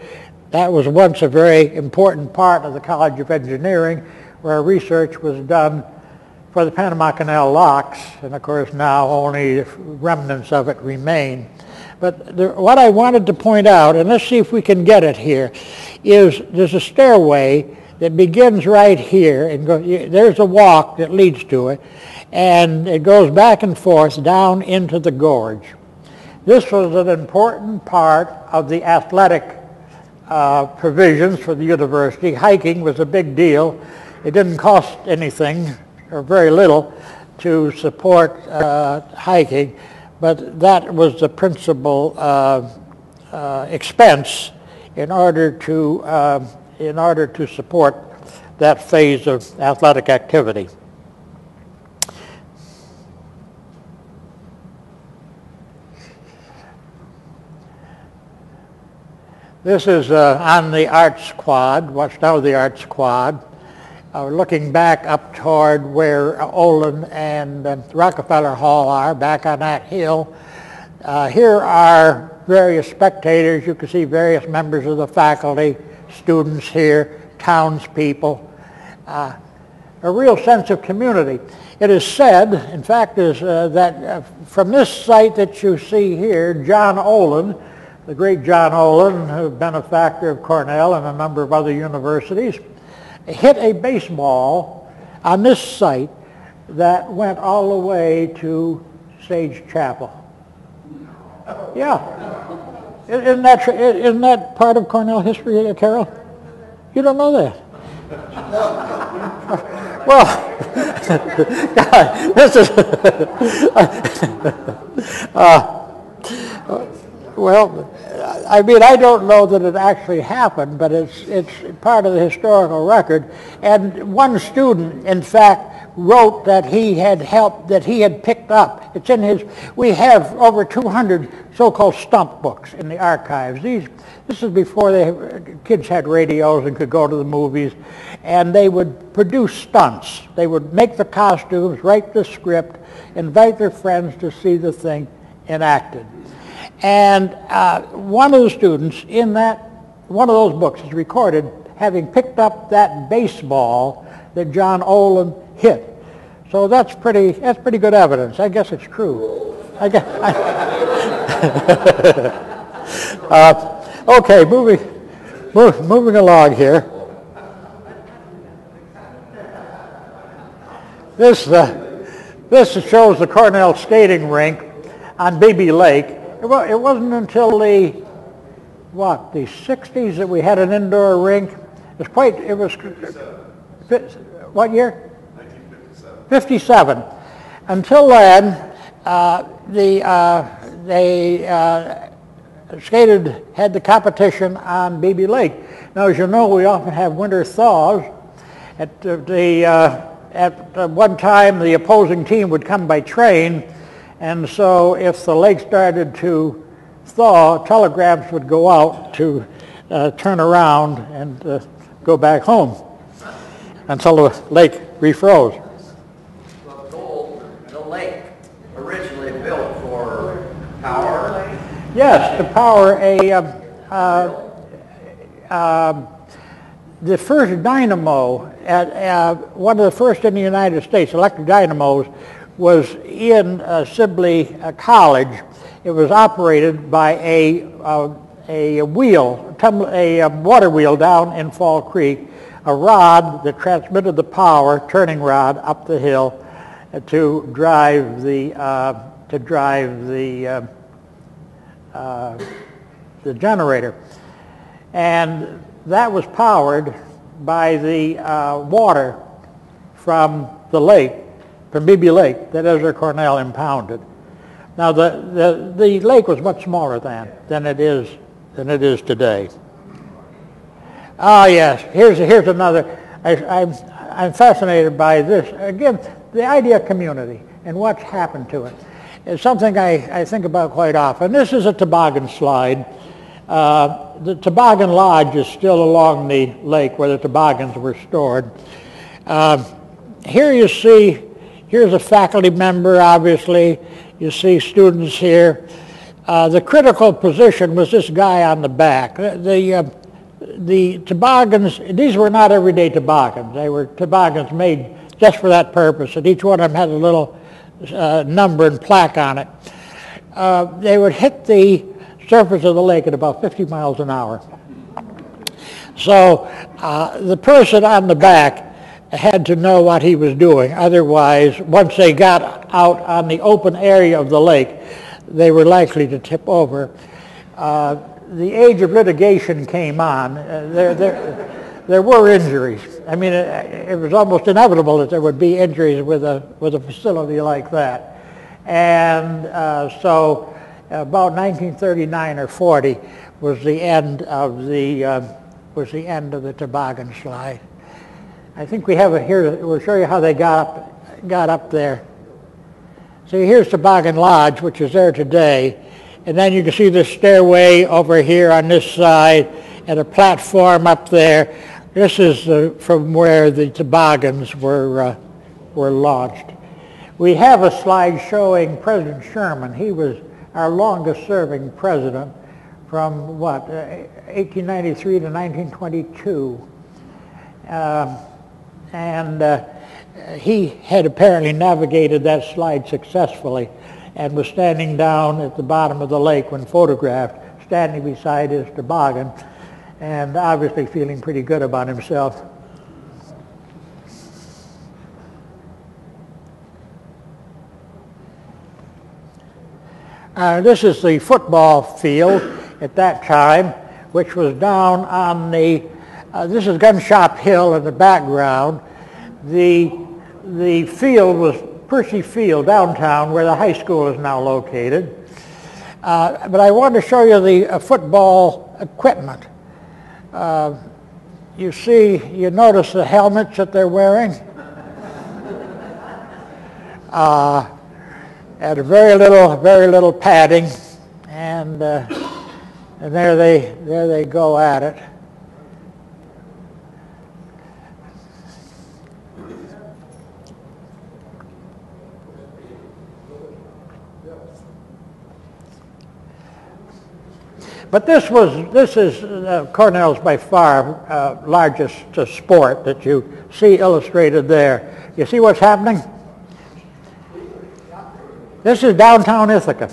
That was once a very important part of the College of Engineering, where research was done for the Panama Canal locks, and of course now only remnants of it remain. But what I wanted to point out, and let's see if we can get it here, is there's a stairway that begins right here, and there's a walk that leads to it, and it goes back and forth down into the gorge. This was an important part of the athletic provisions for the university. Hiking was a big deal. It didn't cost anything, or very little, to support hiking, but that was the principal expense in order to support that phase of athletic activity. This is on the Arts Quad, what's now the Arts Quad. Looking back up toward where Olin and Rockefeller Hall are, back on that hill. Here are various spectators. You can see various members of the faculty, students here, townspeople. A real sense of community. It is said, in fact, that from this site that you see here, John Olin, the great John Olin, a benefactor of Cornell and a number of other universities, hit a baseball on this site that went all the way to Sage Chapel. Yeah. Isn't that part of Cornell history, Carol? You don't know that? Well, God, this is... well, I mean, I don't know that it actually happened, but it's part of the historical record. And one student, in fact, wrote that he had helped, that he had picked up. It's in his, we have over 200 so-called stump books in the archives. This is before kids had radios and could go to the movies, and they would produce stunts. They would make the costumes, write the script, invite their friends to see the thing enacted. And one of the students in one of those books is recorded having picked up that baseball that John Olin hit. So that's pretty good evidence. I guess it's true. Okay, moving along here. This shows the Cornell skating rink on Beebe Lake. It wasn't until the 60s that we had an indoor rink. It was what year? 1957. 57. Until then, they had the competition on Beebe Lake. Now, as you know, we often have winter thaws. At one time, the opposing team would come by train. And so if the lake started to thaw, telegrams would go out to turn around and go back home until the lake refroze. Well, Gould, the lake, originally built for power? Yes, to power the first dynamo, one of the first in the United States, electric dynamos, was in Sibley College. It was operated by a water wheel down in Fall Creek, a rod that transmitted the power, turning rod, up the hill to drive the generator, and that was powered by the water from the lake. From Beebe Lake that Ezra Cornell impounded. Now the lake was much smaller than it is today. Ah, yes. Here's another. I'm fascinated by this. Again, the idea of community and what's happened to it is something I think about quite often. This is a toboggan slide. The Toboggan Lodge is still along the lake where the toboggans were stored. Here you see. Here's a faculty member, obviously. You see students here. The critical position was this guy on the back. The toboggans, these were not everyday toboggans. They were toboggans made just for that purpose, and each one of them had a little number and plaque on it. They would hit the surface of the lake at about 50 miles an hour. So the person on the back had to know what he was doing. Otherwise, once they got out on the open area of the lake, they were likely to tip over. The age of litigation came on. There were injuries. I mean, it was almost inevitable that there would be injuries with a facility like that. And so about 1939 or 40 was the end of the Toboggan Slide. I think we have it here. We'll show you how they got up there. So here's Toboggan Lodge, which is there today. And then you can see the stairway over here on this side and a platform up there. This is from where the toboggans were launched. We have a slide showing President Sherman. He was our longest serving president from 1893 to 1922. He had apparently navigated that slide successfully and was standing down at the bottom of the lake when photographed, standing beside his toboggan, and obviously feeling pretty good about himself. This is the football field at that time, which was down on the, this is Gun Shop Hill in the background. The field was Percy Field downtown, where the high school is now located. But I wanted to show you the football equipment. You notice the helmets that they're wearing? And very little padding, and there they go at it. But this is Cornell's by far largest sport that you see illustrated there. You see what's happening? This is downtown Ithaca,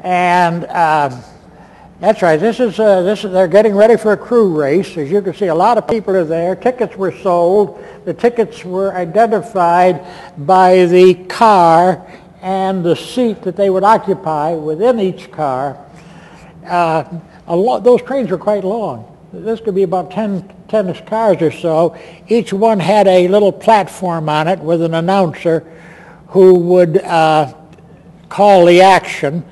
and that's right. This is they're getting ready for a crew race. As you can see, a lot of people are there. Tickets were sold. The tickets were identified by the car and the seat that they would occupy within each car. Those trains were quite long. This could be about 10 cars or so. Each one had a little platform on it with an announcer who would call the action.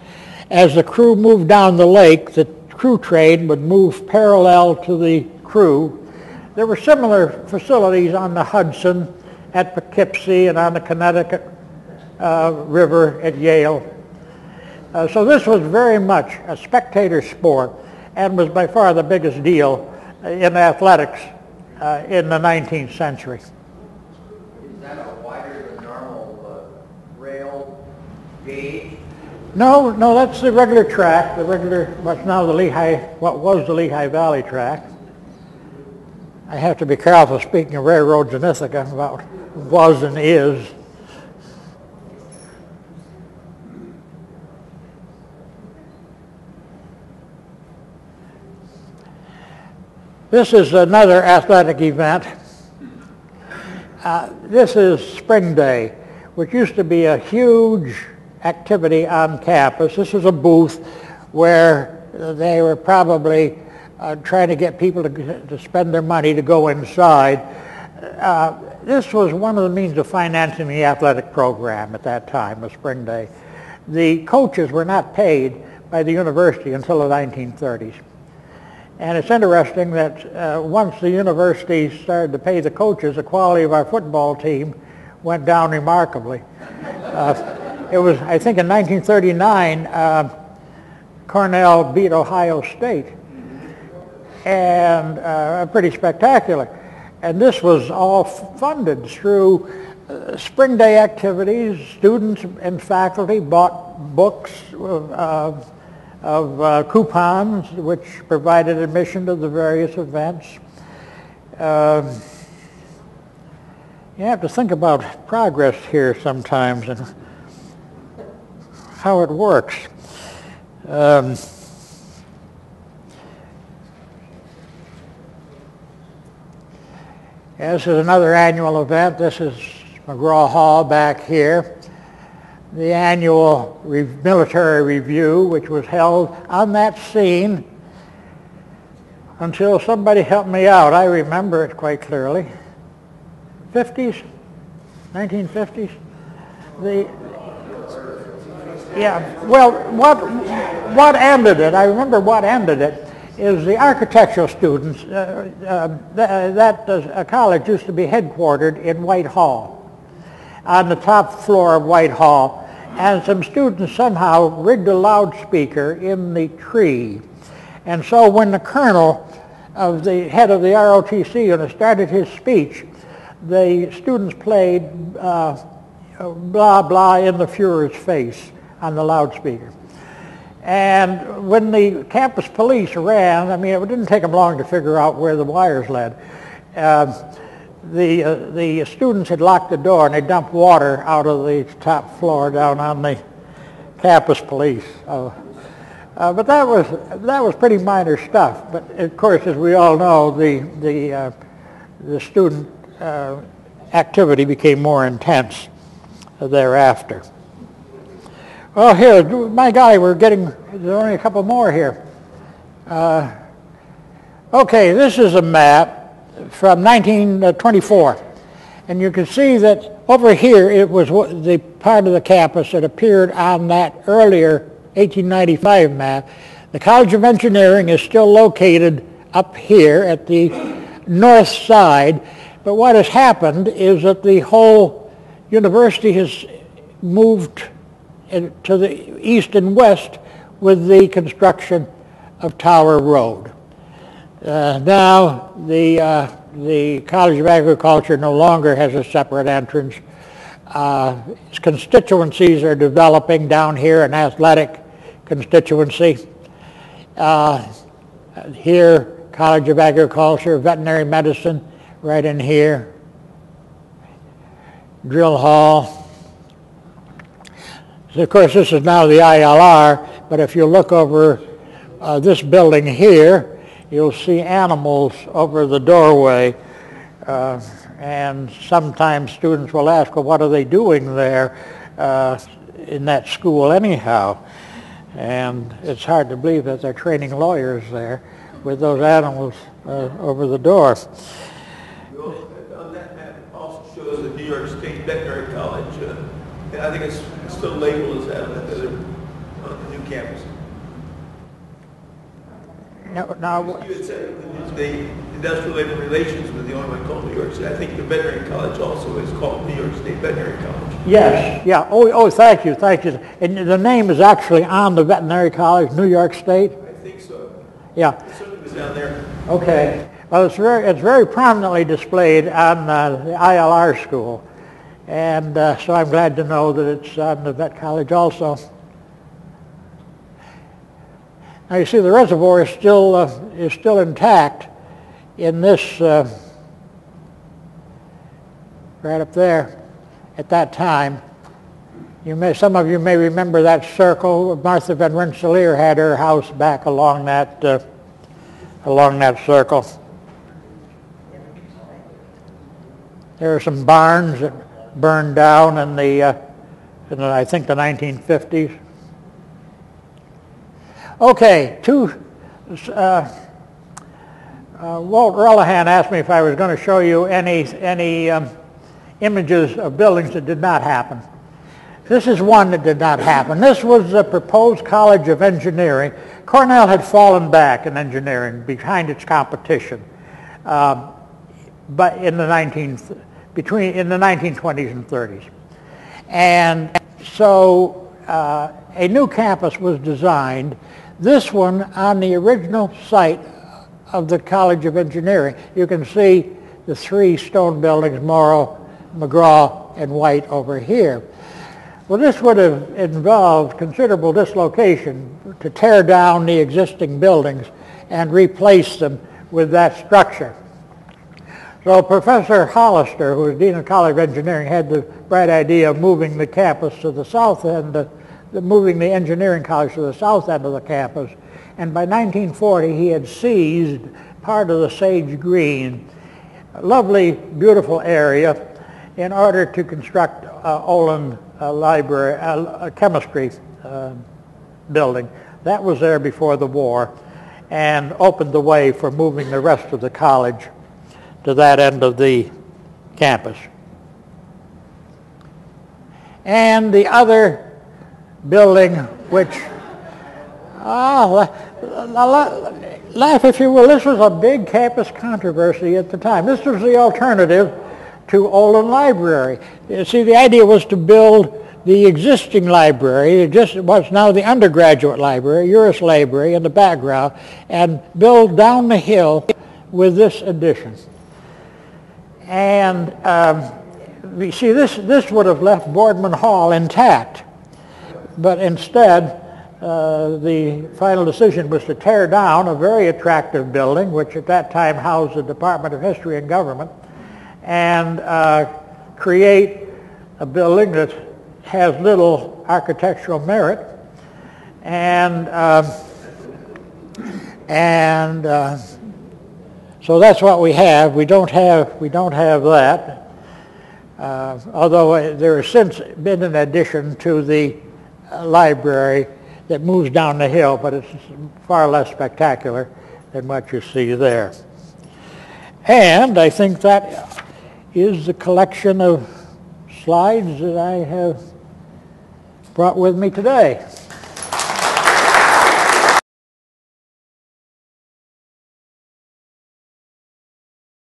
As the crew moved down the lake, the crew train would move parallel to the crew. There were similar facilities on the Hudson, at Poughkeepsie, and on the Connecticut River at Yale. So this was very much a spectator sport and was by far the biggest deal in athletics in the 19th century. Is that a wider than normal rail gauge? No, that's the regular track, what's now what was the Lehigh Valley track. I have to be careful speaking of railroads in Ithaca about was and is. This is another athletic event. This is Spring Day, which used to be a huge activity on campus. This is a booth where they were probably trying to get people to spend their money to go inside. This was one of the means of financing the athletic program at that time, of Spring Day. The coaches were not paid by the university until the 1930s. And it's interesting that once the university started to pay the coaches, the quality of our football team went down remarkably. It was, I think in 1939, Cornell beat Ohio State, and pretty spectacular. And this was all funded through Spring Day activities. Students and faculty bought books of coupons which provided admission to the various events. You have to think about progress here sometimes and how it works. This is another annual event. This is McGraw Hall back here. The annual military review, which was held on that scene until somebody helped me out. I remember it quite clearly. 50s, 1950s. Well, what ended it, I remember what ended it, is the architectural students. That college used to be headquartered in Whitehall, on the top floor of Whitehall, and some students somehow rigged a loudspeaker in the tree. And so when the colonel of the head of the ROTC started his speech, the students played blah blah in the Fuhrer's face on the loudspeaker. And when the campus police ran, I mean, it didn't take them long to figure out where the wires led. The students had locked the door and they dumped water out of the top floor down on the campus police. But that was pretty minor stuff. But of course, as we all know, the student activity became more intense thereafter. Well, here, my golly, there's only a couple more here. Okay, this is a map from 1924. And you can see that over here, it was the part of the campus that appeared on that earlier 1895 map. The College of Engineering is still located up here at the north side. But what has happened is that the whole university has moved to the east and west with the construction of Tower Road. Now the College of Agriculture no longer has a separate entrance. Its constituencies are developing down here, an athletic constituency. Here, College of Agriculture, veterinary medicine, right in here. Drill Hall. So of course, this is now the ILR, but if you look over this building here, you'll see animals over the doorway, and sometimes students will ask, well, what are they doing there in that school anyhow? And it's hard to believe that they're training lawyers there with those animals over the door. On that map, it also shows the New York State Veterinary College, and I think it's still labeled as that on the new campus. Now, you had said the industrial labor relations was the only one called New York State. I think the veterinary college also is called New York State Veterinary College. Yes, yeah. Oh, thank you. And the name is actually on the veterinary college, New York State. I think so. Yeah. It certainly was down there. Okay. Well, it's very prominently displayed on the ILR school, and so I'm glad to know that it's on the vet college also. Now you see the reservoir is still intact in this right up there at that time. Some of you may remember that circle. Martha Van Rensselaer had her house back along that circle. There are some barns that burned down in I think the 1950s. Okay, Walt Relihan asked me if I was going to show you any images of buildings that did not happen. This is one that did not happen. This was the proposed College of Engineering. Cornell had fallen back in engineering behind its competition, but in the 1920s and 30s, and so a new campus was designed. This one on the original site of the College of Engineering. You can see the three stone buildings, Morrow, McGraw, and White over here. Well, this would have involved considerable dislocation to tear down the existing buildings and replace them with that structure. So Professor Hollister, who was Dean of the College of Engineering, had the bright idea of moving the campus to the south end of moving the engineering college to the south end of the campus. And by 1940, he had seized part of the Sage Green, a lovely, beautiful area, in order to construct Olin Library, a chemistry building. That was there before the war and opened the way for moving the rest of the college to that end of the campus. And the other building, which, laugh if you will, this was a big campus controversy at the time. This was the alternative to Olin Library. You see, the idea was to build the existing library, just what's now the undergraduate library, Uris Library in the background, and build down the hill with this addition. And you see, this would have left Boardman Hall intact, but instead the final decision was to tear down a very attractive building, which at that time housed the Department of History and Government, and create a building that has little architectural merit, and so that's what we have. We don't have that. Although there has since been an addition to the library that moves down the hill, but it's far less spectacular than what you see there. And I think that is the collection of slides that I have brought with me today.